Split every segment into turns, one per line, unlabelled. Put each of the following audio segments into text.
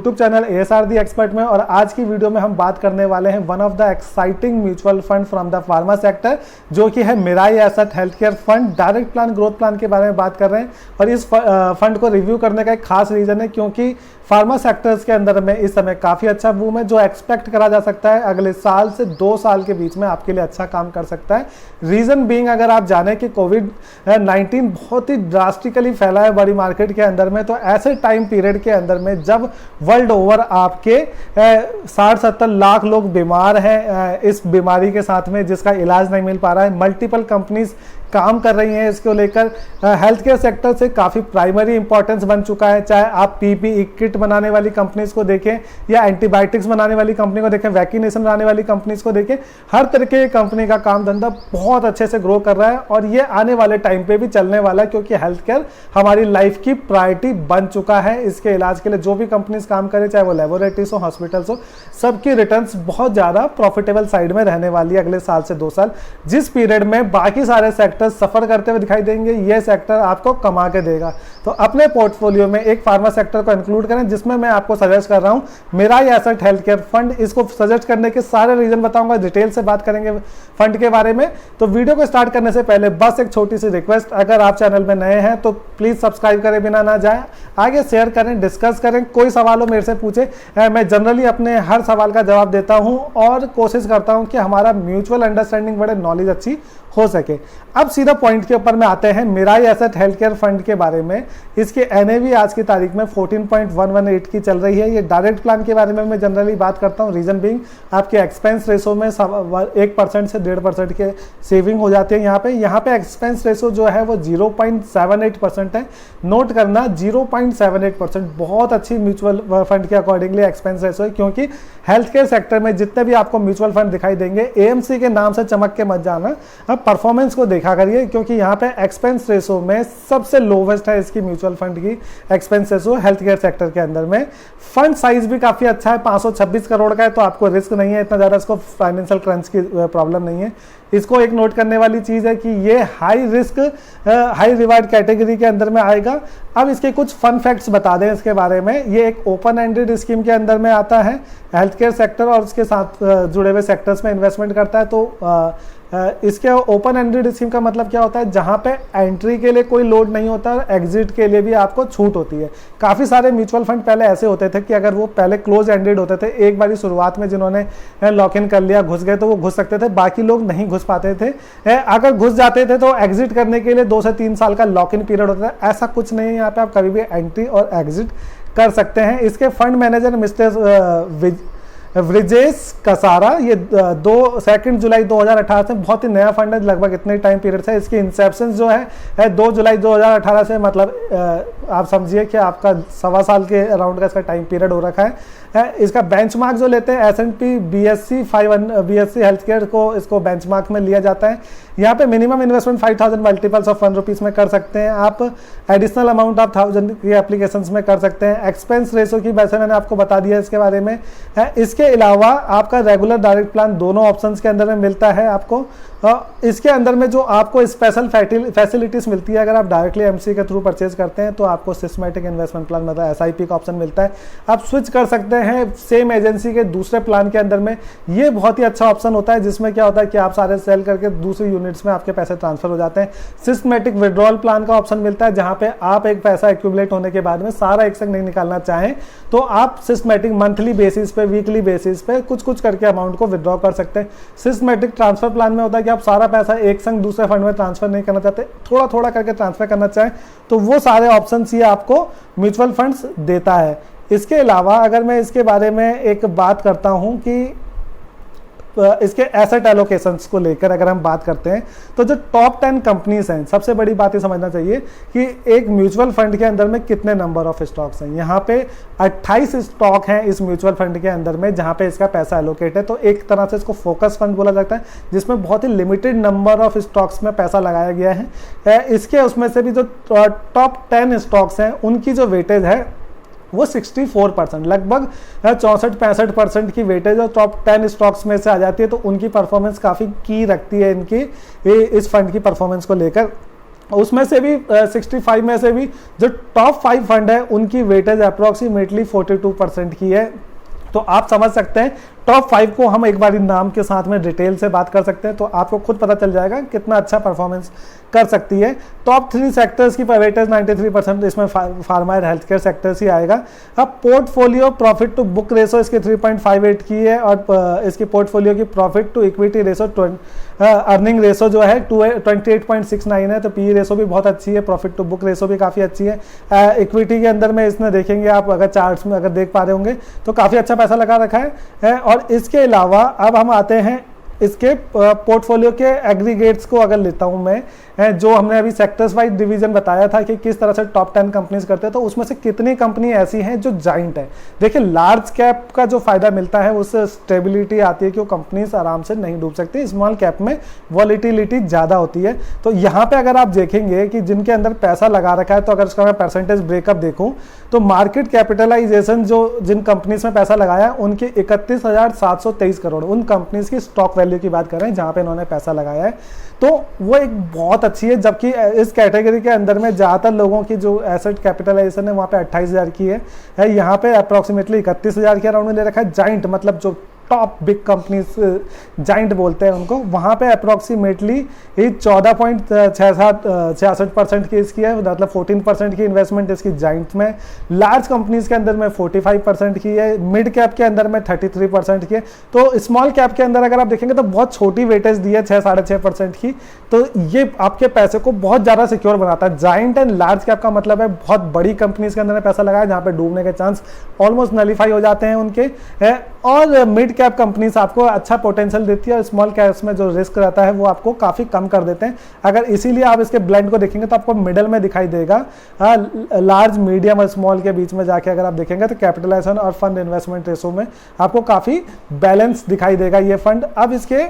YouTube channel ASR the expert में। और आज की वीडियो में हम बात करने वाले हैं one of the exciting mutual fund from the pharma sector, जो कि है Mirae Asset health care fund. Direct plan growth plan के बारे में बात कर रहे हैं और इस फंड को रिव्यू करने का एक खास रीजन है क्योंकि फार्मा सेक्टर्स के अंदर में इस समय काफ़ी अच्छा बूम है, जो एक्सपेक्ट करा जा सकता है अगले साल से 2 साल के बीच में आपके लिए अच्छा काम कर सकता है। रीज़न बीइंग, अगर आप जाने कि कोविड-19 बहुत ही ड्रास्टिकली फैला है बड़ी मार्केट के अंदर में, तो ऐसे टाइम पीरियड के अंदर में जब वर्ल्ड ओवर आपके 60-70 लाख लोग बीमार हैं इस बीमारी के साथ में, जिसका इलाज नहीं मिल पा रहा है, मल्टीपल कंपनीज काम कर रही हैं इसको लेकर। हेल्थ केयर सेक्टर से काफ़ी प्राइमरी इंपॉर्टेंस बन चुका है, चाहे आप PPE किट बनाने वाली कंपनीज को देखें या एंटीबायोटिक्स बनाने वाली कंपनी को देखें, वैक्सीनेशन बनाने वाली कंपनीज को देखें, हर तरीके की कंपनी का काम धंधा बहुत अच्छे से ग्रो कर रहा है और ये आने वाले टाइम पे भी चलने वाला है क्योंकि हेल्थ केयर हमारी लाइफ की प्रायोरिटी बन चुका है। इसके इलाज के लिए जो भी कंपनीज काम करें, चाहे वो लेबोरेटरीज हो, हॉस्पिटल्स हो, सबकी रिटर्न्स बहुत ज़्यादा प्रॉफिटेबल साइड में रहने वाली है अगले साल से 2 साल। जिस पीरियड में बाकी सारे सेक्टर सफर करते हुए दिखाई देंगे, ये सेक्टर आपको कमा के देगा। तो अपने पोर्टफोलियो में एक फार्मा सेक्टर को इंक्लूड करें, जिसमें मैं आपको सजेस्ट कर रहा हूं Mirae Asset health care fund. इसको सजेस्ट करने के सारे रीजन बताऊंगा, डिटेल से बात करेंगे फंड के बारे में। तो वीडियो को स्टार्ट करने से पहले बस एक छोटी सी रिक्वेस्ट, अगर आप चैनल में नए हैं तो प्लीज सब्सक्राइब करें बिना ना जाए, आगे शेयर करें, डिस्कस करें, कोई सवाल हो मेरे से पूछे, मैं जनरली अपने हर सवाल का जवाब देता हूं और कोशिश करता हूं कि हमारा म्यूचुअल अंडरस्टैंडिंग बड़े नॉलेज अच्छी हो सके। अब सीधा पॉइंट के ऊपर में आते हैं Mirae Asset health care fund के बारे में। इसकी NAV आज की तारीख में 14.118 की चल रही है। ये डायरेक्ट प्लान के बारे में मैं जनरली बात करता हूँ, रीजन बीइंग आपके एक्सपेंस रेशो में 1% से 1.5% के सेविंग हो जाती है। यहाँ पे एक्सपेंस रेशो जो है वो 0.78% है। नोट करना 0.78% बहुत अच्छी म्यूचुअल फंड के अकॉर्डिंगली एक्सपेंस रेशो है, क्योंकि हेल्थ केयर सेक्टर में जितने भी आपको म्यूचुअल फंड दिखाई देंगे, AMC के नाम से चमक के मत जाना, अब परफॉर्मेंस को देखा करिए, क्योंकि यहाँ पे एक्सपेंस रेशो में सबसे लोवेस्ट है इसकी म्यूचुअल फंड की expense ratio health care sector के अंदर में। फंड साइज भी काफ़ी अच्छा है, 526 करोड़ का है, तो आपको रिस्क नहीं है इतना ज़्यादा, इसको फाइनेंशियल क्रंच की प्रॉब्लम नहीं है। इसको एक नोट करने वाली चीज़ है कि ये high risk high reward category के अंदर में आएगा। अब इसके कुछ फन फैक्ट्स बता दें इसके बारे में। ये एक ओपन एंडेड स्कीम के अंदर में आता है, हेल्थ केयर सेक्टर और उसके साथ जुड़े हुए सेक्टर्स में इन्वेस्टमेंट करता है। तो इसके ओपन एंडेड स्कीम का मतलब क्या होता है, जहां पे एंट्री के लिए कोई लोड नहीं होता और एग्जिट के लिए भी आपको छूट होती है। काफ़ी सारे म्यूचुअल फंड पहले ऐसे होते थे कि अगर वो पहले क्लोज एंडेड होते थे, एक बारी शुरुआत में जिन्होंने लॉक इन कर लिया, घुस गए तो वो घुस सकते थे, बाकी लोग नहीं घुस पाते थे। अगर घुस जाते थे तो एग्जिट करने के लिए 2 से 3 साल का लॉक इन पीरियड होता था। ऐसा कुछ नहीं है, यहाँ पे आप कभी भी एंट्री और एग्जिट कर सकते हैं। इसके fund manager mister Brijesh Kasara, ये 2 जुलाई 2018 से, बहुत ही नया फंड है, लगभग इतने टाइम पीरियड से। इसकी इंसेप्शन जो है 2 जुलाई 2018 से, मतलब आप समझिए कि आपका 1.25 साल के अराउंड का इसका टाइम पीरियड हो रखा है। इसका बेंचमार्क जो लेते हैं S&P BSE हेल्थ केयर को, इसको बेंचमार्क में लिया जाता है। यहाँ पे मिनिमम इन्वेस्टमेंट 5000 मल्टीपल्स ऑफ ₹1 में कर सकते हैं आप, एडिशनल अमाउंट आप 1000 की एप्लीकेशंस में कर सकते हैं। एक्सपेंस रेशो की वैसे मैंने आपको बता दिया इसके बारे में। इसके अलावा आपका रेगुलर डायरेक्ट प्लान दोनों ऑप्शंस के अंदर में मिलता है आपको। इसके अंदर में जो आपको स्पेशल फैसिलिटीज मिलती है, अगर आप डायरेक्टली MC के थ्रू परचेज करते हैं तो आपको सिस्टमैटिक इन्वेस्टमेंट प्लान, मतलब SIP का ऑप्शन मिलता है। आप स्विच कर सकते हैं सेम एजेंसी के दूसरे प्लान के अंदर में। ये बहुत ही अच्छा ऑप्शन होता है, जिसमें क्या होता है कि आप सारे सेल करके दूसरी यूनिट्स में आपके पैसे ट्रांसफर हो जाते हैं। सिस्टमैटिक विड्रॉल प्लान का ऑप्शन मिलता है, जहां पे आप एक पैसा एक्यूमुलेट होने के बाद में सारा एक संग नहीं निकालना चाहें तो आप सिस्टमैटिक मंथली बेसिस पे, वीकली बेसिस पे कुछ करके अमाउंट को विड्रॉ कर सकते हैं। सिस्टमैटिक ट्रांसफर प्लान में होता है कि आप सारा पैसा एक संग दूसरे फंड में ट्रांसफर नहीं करना चाहते, थोड़ा थोड़ा करके ट्रांसफर करना चाहें, तो वो सारे ऑप्शंस ये आपको म्यूचुअल फंड्स देता है। इसके अलावा अगर मैं इसके बारे में एक बात करता हूं कि इसके एसेट एलोकेशंस को लेकर अगर हम बात करते हैं, तो जो टॉप 10 कंपनीज हैं, सबसे बड़ी बात ये समझना चाहिए कि एक म्यूचुअल फंड के अंदर में कितने नंबर ऑफ स्टॉक्स हैं। यहाँ पे 28 स्टॉक हैं इस म्यूचुअल फंड के अंदर में, जहाँ पे इसका पैसा एलोकेट है। तो एक तरह से इसको फोकस फंड बोला जाता है, जिसमें बहुत ही लिमिटेड नंबर ऑफ स्टॉक्स में पैसा लगाया गया है। इसके उसमें से भी जो टॉप 10 स्टॉक्स हैं, उनकी जो वेटेज है वो 64%, लगभग 64-65% की वेटेज और टॉप 10 स्टॉक्स में से आ जाती है। तो उनकी परफॉर्मेंस काफ़ी की रखती है इनकी इस फंड की परफॉर्मेंस को लेकर। उसमें से भी 65 में से भी जो टॉप 5 फंड है उनकी वेटेज अप्रॉक्सीमेटली 42% की है। तो आप समझ सकते हैं टॉप 5 को हम एक बार नाम के साथ में डिटेल से बात कर सकते हैं, तो आपको खुद पता चल जाएगा कितना अच्छा परफॉर्मेंस कर सकती है। टॉप 3 सेक्टर्स की वेटेज 93%, इसमें pharma and health care sectors ही आएगा। अब portfolio profit to book ratio इसकी 3.58 की है, और इसकी पोर्टफोलियो की profit to equity ratio earning ratio जो है 28.69 है, तो पी रेशो भी बहुत अच्छी है, प्रॉफिट टू बुक रेशो भी काफ़ी अच्छी है। इक्विटी के अंदर में इसमें देखेंगे आप, अगर चार्ट्स में अगर देख पा रहे होंगे तो काफ़ी अच्छा पैसा लगा रखा है। और इसके अलावा अब हम आते हैं इसके पोर्टफोलियो के एग्रीगेट्स को अगर लेता हूं मैं, जो हमने अभी सेक्टर्स वाइज डिवीजन बताया था कि किस तरह से टॉप 10 कंपनीज करते हैं, तो उसमें से कितनी कंपनी ऐसी हैं जो जाइंट है। देखिए लार्ज कैप का जो फायदा मिलता है उससे स्टेबिलिटी आती है कि वो कंपनीज आराम से नहीं डूब सकती, स्मॉल कैप में वॉलिटिलिटी ज़्यादा होती है। तो यहाँ पे अगर आप देखेंगे कि जिनके अंदर पैसा लगा रखा है, तो अगर उसका मैं परसेंटेज ब्रेकअप देखूँ तो मार्केट कैपिटलाइजेशन जो जिन कंपनीज में पैसा लगाया उनकी 31,723 करोड़, उन कंपनीज की स्टॉक वैल्यू की बात कर रहे हैं जहाँ पे इन्होंने पैसा लगाया है, तो वो एक बहुत अच्छी है। जबकि इस कैटेगरी के अंदर में ज़्यादातर लोगों की जो एसेट कैपिटलाइजेशन है वहाँ पे 28,000 की है, यहाँ पे अप्रॉक्सीमेटली 31,000 के अराउंड में ले रखा है। जाइंट मतलब जो टॉप बिग कंपनीज जाइंट बोलते हैं उनको, वहाँ पे अप्रॉक्सीमेटली 14.66% की इसकी है, मतलब 14% की इन्वेस्टमेंट इसकी जाइंट में। लार्ज कंपनीज के अंदर में 45% की है, मिड कैप के अंदर में 33% की है। तो स्मॉल कैप के अंदर अगर आप देखेंगे तो बहुत छोटी वेटेज दी है 6-6.5% की, तो ये आपके पैसे को बहुत ज़्यादा सिक्योर बनाता है। जाइंट एंड लार्ज कैप का मतलब है बहुत बड़ी कंपनीज के अंदर में पैसा लगाया जहाँ पे डूबने के चांस ऑलमोस्ट नलीफाई हो जाते हैं उनके, और मिड कैप कंपनीज आपको अच्छा पोटेंशियल देती है, और स्मॉल कैप्स में जो रिस्क रहता है वो आपको काफ़ी कम कर देते हैं। अगर इसीलिए आप इसके ब्लेंड को देखेंगे तो आपको मिडल में दिखाई देगा, लार्ज मीडियम और स्मॉल के बीच में जाके अगर आप देखेंगे तो कैपिटलाइजेशन और फंड इन्वेस्टमेंट रेशो में आपको काफ़ी बैलेंस दिखाई देगा ये फंड। अब इसके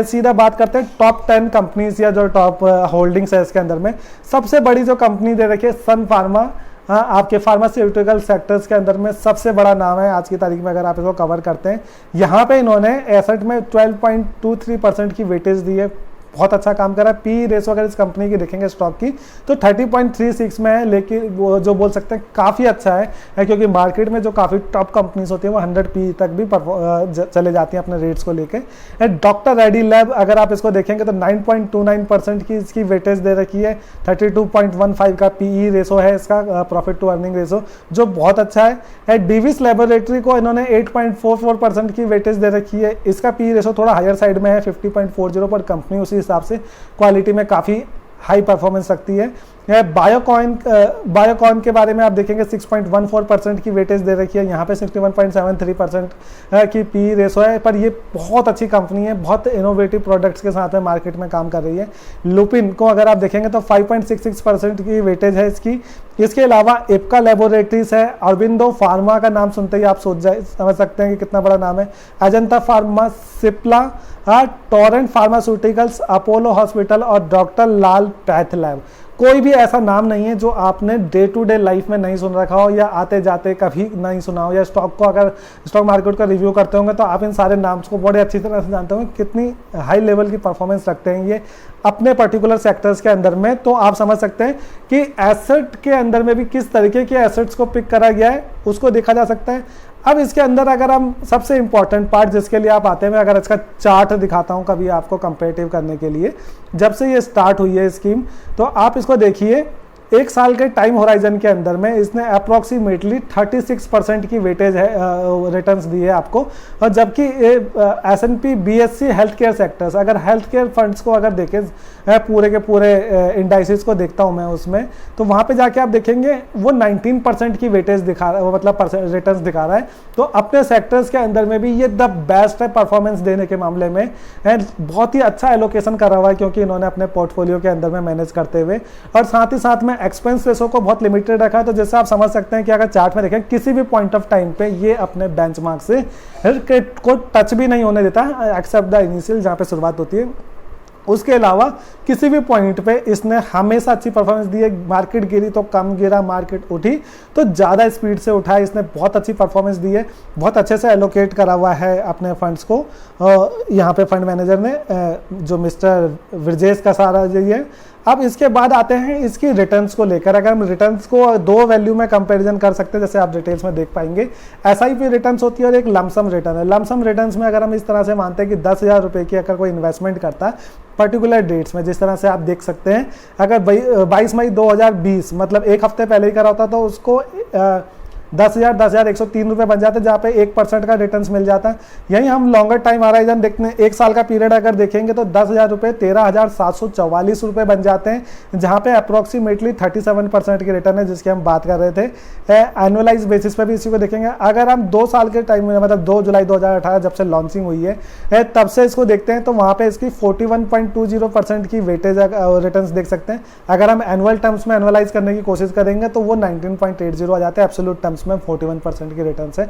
सीधा बात करते हैं टॉप 10 कंपनीज या जो टॉप होल्डिंग्स है इसके अंदर में। सबसे बड़ी जो कंपनी दे रखी है सन फार्मा, हाँ आपके फार्मास्यूटिकल सेक्टर्स के अंदर में सबसे बड़ा नाम है आज की तारीख में अगर आप इसको कवर करते हैं। यहाँ पे इन्होंने एसेट में 12.23% की वेटेज दी है, बहुत अच्छा काम कर रहा है। पी रेशो अगर इस कंपनी की देखेंगे स्टॉक की तो 30.36 में है, लेकिन वो जो बोल सकते हैं काफ़ी अच्छा है क्योंकि मार्केट में जो काफ़ी टॉप कंपनीज होती है वो 100 पी तक भी चले जाती हैं अपने रेट्स को लेके। डॉक्टर रेड्डी लैब अगर आप इसको देखेंगे तो 9.29% की इसकी वेटेज दे रखी है, 32.15 का पीई रेशो है इसका, प्रॉफिट टू अर्निंग रेशो, जो बहुत अच्छा है। डिविस लेबोरेटरी को इन्होंने 8.44% की वेटेज दे रखी है, इसका पी रेशो थोड़ा हायर साइड में है 50.40 पर, कंपनी उसी हिसाब से क्वालिटी में काफ़ी हाई परफॉर्मेंस रखती है। बायोकॉन के बारे में आप देखेंगे 6.14% की वेटेज दे रखी है, यहाँ पे 61.73% की पी रेशो है, पर ये बहुत अच्छी कंपनी है, बहुत इनोवेटिव प्रोडक्ट्स के साथ में मार्केट में काम कर रही है। लुपिन को अगर आप देखेंगे तो 5.66% की वेटेज है इसकी। इसके अलावा इप्का लेबोरेटरीज है, अरबिंदो फार्मा का नाम सुनते ही आप समझ सकते हैं कि कितना बड़ा नाम है, Ajanta pharma, Cipla, Torrent pharmaceuticals, Apollo hospital और डॉक्टर लाल पैथ लैब। कोई भी ऐसा नाम नहीं है जो आपने डे टू डे लाइफ में नहीं सुन रखा हो या आते जाते कभी नहीं सुना हो, या स्टॉक को अगर स्टॉक मार्केट का रिव्यू करते होंगे तो आप इन सारे नाम्स को बड़े अच्छी तरह से जानते होंगे कितनी हाई लेवल की परफॉर्मेंस रखते हैं ये अपने पर्टिकुलर सेक्टर्स के अंदर में। तो आप समझ सकते हैं कि एसेट के अंदर में भी किस तरीके के एसेट्स को पिक करा गया है उसको देखा जा सकता है। अब इसके अंदर अगर हम सबसे इंपॉर्टेंट पार्ट जिसके लिए आप आते हैं, मैं अगर इसका चार्ट दिखाता हूं कभी आपको कंपेरेटिव करने के लिए, जब से ये स्टार्ट हुई है स्कीम तो आप इसको देखिए, एक साल के टाइम होराइजन के अंदर में इसने अप्रॉक्सीमेटली 36% की वेटेज है रिटर्न्स दी है आपको। और जबकि S&P BSE health care sectors, अगर हेल्थ केयर फंड्स को अगर देखें पूरे के पूरे इंडाइसिस को देखता हूं मैं उसमें, तो वहां पे जाके आप देखेंगे वो 19% की वेटेज दिखा रहा है, मतलब रिटर्न्स दिखा रहा है। तो अपने सेक्टर्स के अंदर में भी ये द बेस्ट है परफॉर्मेंस देने के मामले में, बहुत ही अच्छा एलोकेशन करा हुआ है क्योंकि इन्होंने अपने पोर्टफोलियो के अंदर में मैनेज करते हुए, और साथ ही साथ में एक्सपेंस रेशो को बहुत लिमिटेड रखा है। तो जैसे आप समझ सकते हैं कि अगर चार्ट में देखें किसी भी पॉइंट ऑफ टाइम पे ये अपने बेंचमार्क से को टच भी नहीं होने देता, एक्सेप्ट द इनिशियल जहां पे शुरुआत होती है, उसके अलावा किसी भी पॉइंट पे इसने हमेशा अच्छी परफॉर्मेंस दी है। मार्केट गिरी तो कम गिरा, मार्केट उठी तो ज़्यादा स्पीड से उठा, इसने बहुत अच्छी परफॉर्मेंस दी है, बहुत अच्छे से एलोकेट करा हुआ है अपने फंड्स को। यहाँ पे फंड मैनेजर ने जो मिस्टर ब्रजेश कसारा जी है। अब इसके बाद आते हैं इसकी रिटर्न्स को लेकर। अगर हम रिटर्न्स को दो वैल्यू में कंपैरिजन कर सकते हैं, जैसे आप डिटेल्स में देख पाएंगे। एसआईपी रिटर्न्स होती है और एक लमसम रिटर्न है। लमसम रिटर्न्स में अगर हम इस तरह से मानते हैं कि 10,000 रुपये की अगर कोई इन्वेस्टमेंट करता है पर्टिकुलर डेट्स में, जिस तरह से आप देख सकते हैं, अगर 22 मई 2020 मतलब एक हफ्ते पहले ही करा होता तो उसको 10,103 रुपये बन जाते, जहाँ पे 1% का रिटर्न्स मिल जाता है। यही हम लॉन्गर टाइम हॉराइजन देखते हैं, एक साल का पीरियड अगर देखेंगे तो 10,000 रुपये 13,744 रुपये बन जाते हैं, जहाँ पे अप्रोक्सीमेटली 37% की रिटर्न है जिसकी हम बात कर रहे थे। एनुअलाइज बेसिस पे भी इसी को देखेंगे। अगर हम 2 साल के टाइम में मतलब 2 जुलाई 2018 जब से लॉन्चिंग हुई है तब से इसको देखते हैं तो वहाँ पे इसकी 41.20% की वेटेज रिटर्न्स देख सकते हैं। अगर हम एनुअल टर्म्स में एनुअलाइज करने की कोशिश करेंगे तो वो 19.80 आ जाते हैं। एब्सोल्यूट टर्म्स में 41% की रिटर्न है।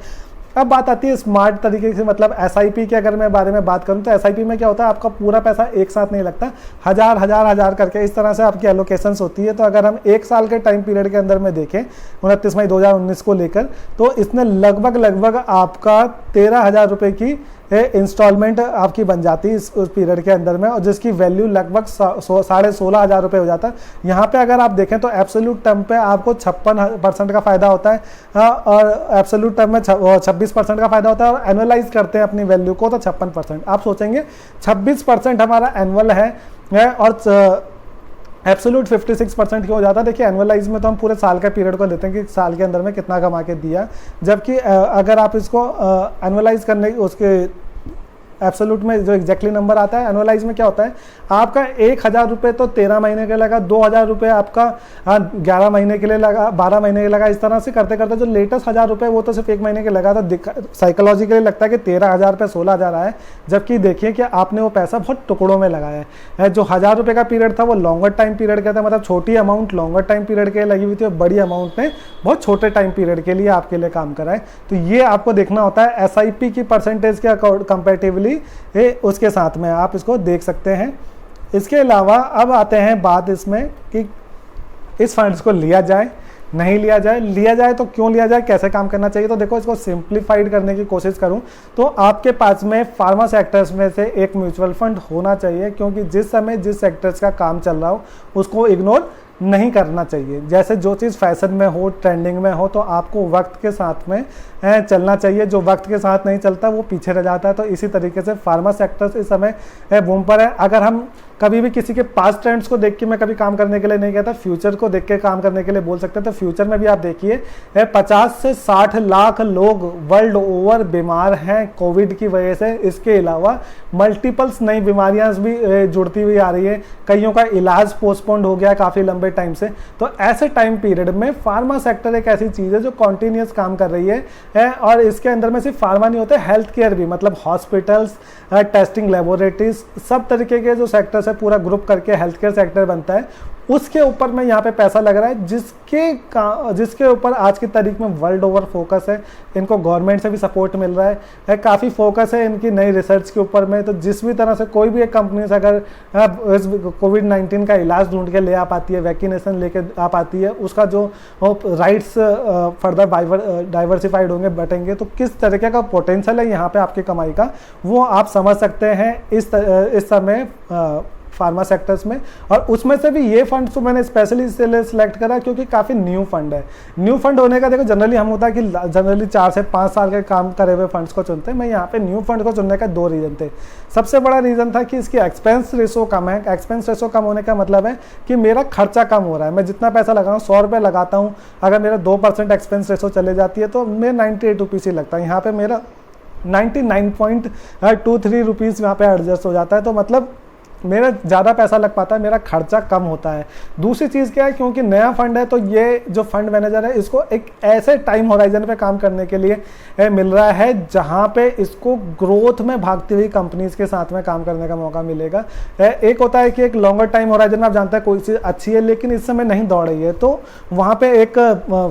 अब बात आती है स्मार्ट तरीके से, मतलब एसआईपी के अगर मैं बारे में बात करूं तो एसआईपी में क्या होता है, आपका पूरा पैसा एक साथ नहीं लगता, हजार करके इस तरह से आपकी एलोकेशंस होती है। तो अगर हम एक साल के टाइम पीरियड के अंदर में देखें 29 मई 2019 को लेकर, तो इसने लगभग आपका 13,000 रुपये की इंस्टॉलमेंट आपकी बन जाती है उस पीरियड के अंदर में, और जिसकी वैल्यू लगभग 16,500 रुपये हो जाता है। यहाँ पे अगर आप देखें तो एब्सोल्यूट टर्म पे आपको 56% का फायदा होता है और एब्सोल्यूट टर्म में 26% का फायदा होता है, और एनुअलाइज करते हैं अपनी वैल्यू को तो 56%। आप सोचेंगे 26% हमारा एनुअल है और एब्सोल्यूट 56% क्यों हो जाता है। देखिए एनुअलाइज में तो हम पूरे साल का पीरियड को लेते हैं कि साल के अंदर में कितना कमा के दिया, जबकि अगर आप इसको एनुअलाइज करने उसके एब्सोल्यूट में जो एग्जैक्टली नंबर आता है, एनुअलाइज में क्या होता है, आपका 1,000 रुपये तो 13 महीने के लगा, 2,000 रुपये आपका 11 महीने के लिए लगा, 12 महीने के लगा। इस तरह से करते करते जो लेटेस्ट 1,000 रुपये वो तो सिर्फ एक महीने के लगा, तो साइकोलॉजिकली लगता है कि 13,000 पे 16,000 आया, जबकि देखिए कि आपने वो पैसा बहुत टुकड़ों में लगाया है। जो 1,000 रुपये का पीरियड था वो लॉन्गर टाइम पीरियड का था, मतलब छोटी अमाउंट लॉन्गर टाइम पीरियड के लिए लगी हुई थी और बड़ी अमाउंट ने बहुत छोटे टाइम पीरियड के लिए आपके लिए काम करा है। तो ये आपको देखना होता है एसआईपी की परसेंटेज के कंपेरेटिवली उसके साथ में आप इसको देख सकते हैं। इसके अलावा अब आते हैं बात इसमें कि इस फंड्स को लिया जाए नहीं लिया जाए तो क्यों लिया जाए, कैसे काम करना चाहिए। तो देखो इसको सिंप्लीफाइड करने की कोशिश करूं तो आपके पास में फार्मा सेक्टर्स में से एक म्यूचुअल फंड होना चाहिए, क्योंकि जिस समय जिस सेक्टर्स का काम चल रहा हो उसको इग्नोर नहीं करना चाहिए। जैसे जो चीज़ फैशन में हो, ट्रेंडिंग में हो, तो आपको वक्त के साथ में चलना चाहिए। जो वक्त के साथ नहीं चलता वो पीछे रह जाता है। तो इसी तरीके से फार्मा सेक्टर्स इस समय बूम पर है। अगर हम कभी भी किसी के पास्ट ट्रेंड्स को देख के मैं कभी काम करने के लिए नहीं कहता, फ्यूचर को देख के काम करने के लिए बोल सकते हैं। तो फ्यूचर में भी आप देखिए 50 से 60 लाख लोग वर्ल्ड ओवर बीमार हैं कोविड की वजह से। इसके अलावा मल्टीपल्स नई बीमारियां भी जुड़ती हुई आ रही है, कईयों का इलाज पोस्टपोन्ड हो गया काफ़ी लंबे टाइम से। तो ऐसे टाइम पीरियड में फार्मा सेक्टर एक ऐसी चीज़ है जो कॉन्टिन्यूस काम कर रही है और इसके अंदर में सिर्फ फार्मा नहीं होते, हेल्थ केयर भी, मतलब हॉस्पिटल्स, टेस्टिंग लेबोरेटरीज, सब तरीके के जो सेक्टर्स है पूरा ग्रुप करके हेल्थ केयर सेक्टर बनता है। उसके ऊपर में यहाँ पे पैसा लग रहा है, जिसके ऊपर आज की तारीख में वर्ल्ड ओवर फोकस है। इनको गवर्नमेंट से भी सपोर्ट मिल रहा है, काफ़ी फोकस है इनकी नई रिसर्च के ऊपर में। तो जिस भी तरह से कोई भी एक कंपनी से अगर कोविड-19 का इलाज ढूंढ के ले आ पाती है, वैक्सीनेशन लेके आ पाती है, उसका जो राइट्स फर्दर डाइवर्सिफाइड होंगे, बटेंगे, तो किस तरीके का पोटेंशियल है यहाँ पे आपकी कमाई का, वो आप समझ सकते हैं इस समय फार्मा सेक्टर्स में। और उसमें से भी ये फंड तो मैंने स्पेशली इसलिए सिलेक्ट करा क्योंकि काफ़ी न्यू फंड है। न्यू फंड होने का देखो जनरली हम होता है कि जनरली 4 से 5 साल के काम करे हुए फंड्स को चुनते हैं। मैं यहाँ पे न्यू फंड को चुनने का 2 रीज़न थे। सबसे बड़ा रीज़न था कि इसकी एक्सपेंस रेशो कम है। एक्सपेंस रेशो कम होने का मतलब है कि मेरा खर्चा कम हो रहा है। मैं जितना पैसा लगाऊँ, 100 रुपये लगाता हूँ, अगर मेरा 2% एक्सपेंस रेशो चले जाती है तो मेरा 98 रुपीज़ ही लगता है। यहाँ पर मेरा 99.23 रुपीज़ यहाँ पे एडजस्ट हो जाता है। तो मतलब मेरा ज़्यादा पैसा लग पाता है, मेरा खर्चा कम होता है। दूसरी चीज़ क्या है, क्योंकि नया फंड है तो ये जो फंड मैनेजर है इसको एक ऐसे टाइम होराइजन पे काम करने के लिए मिल रहा है जहाँ पे इसको ग्रोथ में भागती हुई कंपनीज के साथ में काम करने का मौका मिलेगा। एक होता है कि एक लॉन्गर टाइम होराइजन में आप जानते हैं कोई चीज़ अच्छी है लेकिन इस समय नहीं दौड़ रही है, तो वहाँ पर एक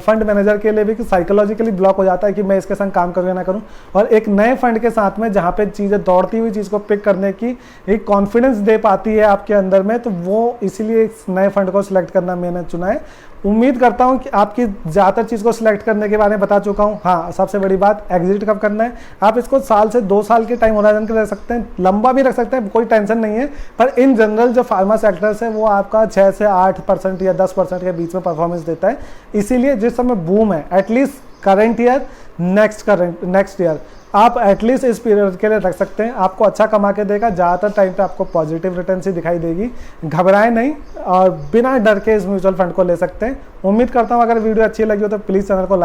फंड मैनेजर के लिए भी साइकोलॉजिकली ब्लॉक हो जाता है कि मैं इसके संग काम करूँ या ना करूँ। और एक नए फंड के साथ में जहाँ पे चीज़ें दौड़ती हुई चीज़ को पिक करने की एक कॉन्फिडेंस दे फेप आती है आपके अंदर में, तो वो इसीलिए इस नए फंड को सिलेक्ट करना मैंने चुना है। उम्मीद करता हूं कि आपकी ज़्यादातर चीज़ को सिलेक्ट करने के बारे में बता चुका हूं। हाँ, सबसे बड़ी बात, एग्जिट कब करना है। आप इसको साल से 2 साल के टाइम होराइजन के रख सकते हैं, लंबा भी रख सकते हैं, कोई टेंशन नहीं है। पर इन जनरल जो फार्मा सेक्टर्स है वो आपका 6 से 8% या 10% के बीच में परफॉर्मेंस देता है। इसीलिए जिस समय बूम है, at least current year, next year आप एटलीस्ट इस पीरियड के लिए रख सकते हैं। आपको अच्छा कमा के देगा, ज़्यादातर टाइम पे आपको पॉजिटिव रिटर्न ही दिखाई देगी। घबराएं नहीं और बिना डर के इस म्यूचुअल फंड को ले सकते हैं। उम्मीद करता हूँ अगर वीडियो अच्छी लगी हो तो प्लीज़ चैनल को